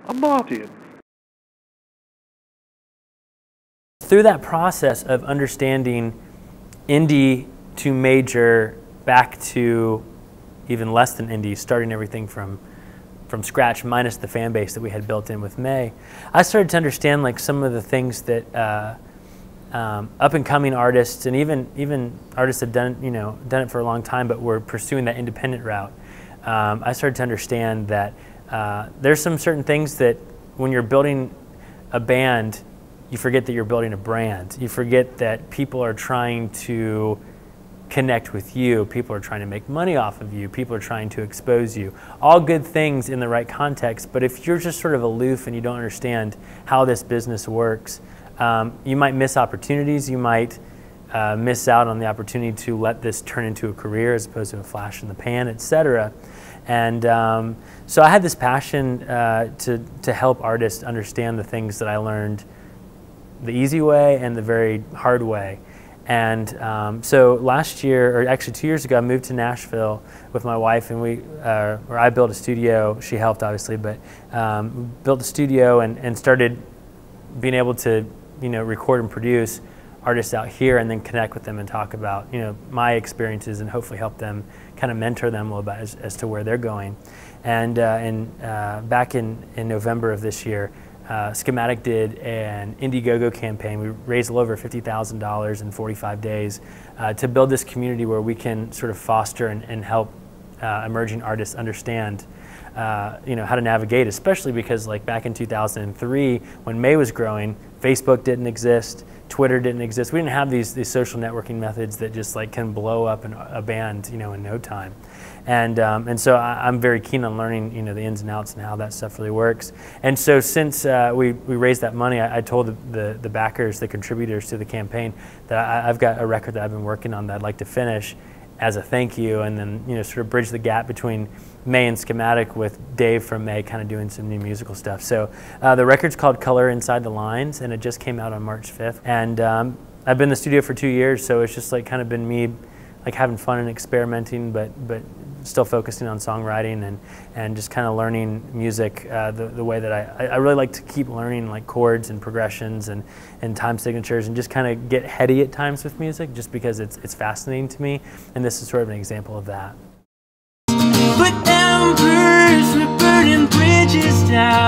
I'm Martin. Through that process of understanding indie to major back to even less than indie, starting everything from scratch minus the fan base that we had built in with May, I started to understand like some of the things that up and coming artists and even artists that have done it for a long time but were pursuing that independent route. I started to understand that there's some certain things that when you're building a band, you forget that you're building a brand. You forget that people are trying to connect with you. People are trying to make money off of you. People are trying to expose you. All good things in the right context, but if you're just sort of aloof and you don't understand how this business works, you might miss opportunities. You might miss out on the opportunity to let this turn into a career as opposed to a flash in the pan, etc. And so I had this passion to help artists understand the things that I learned the easy way and the very hard way. And so last year, or actually 2 years ago, I moved to Nashville with my wife, and or I built a studio. She helped, obviously, but built a studio and started being able to, record and produce artists out here, and then connect with them and talk about, my experiences and hopefully help them kind of mentor them a little bit as to where they're going. And back in November of this year, Schematic did an Indiegogo campaign. We raised a little over $50,000 in 45 days to build this community where we can sort of foster and help emerging artists understand how to navigate, especially because like back in 2003 when May was growing, Facebook didn't exist, Twitter didn't exist. We didn't have these social networking methods that just like can blow up a band in no time. And so I'm very keen on learning the ins and outs and how that stuff really works. And so since we raised that money, I told the backers, the contributors to the campaign, that I've got a record that I've been working on that I'd like to finish as a thank you, and then sort of bridge the gap between May and Schematic with Dave from May kind of doing some new musical stuff. So the record's called Color Inside the Lines, and it just came out on March 5th. And I've been in the studio for 2 years, so it's just like kind of been me like having fun and experimenting, but still focusing on songwriting and just kind of learning music the way that I really like to keep learning like chords and progressions and time signatures, and just kind of get heady at times with music just because it's fascinating to me, and this is sort of an example of that. Put embers, we're burning bridges down.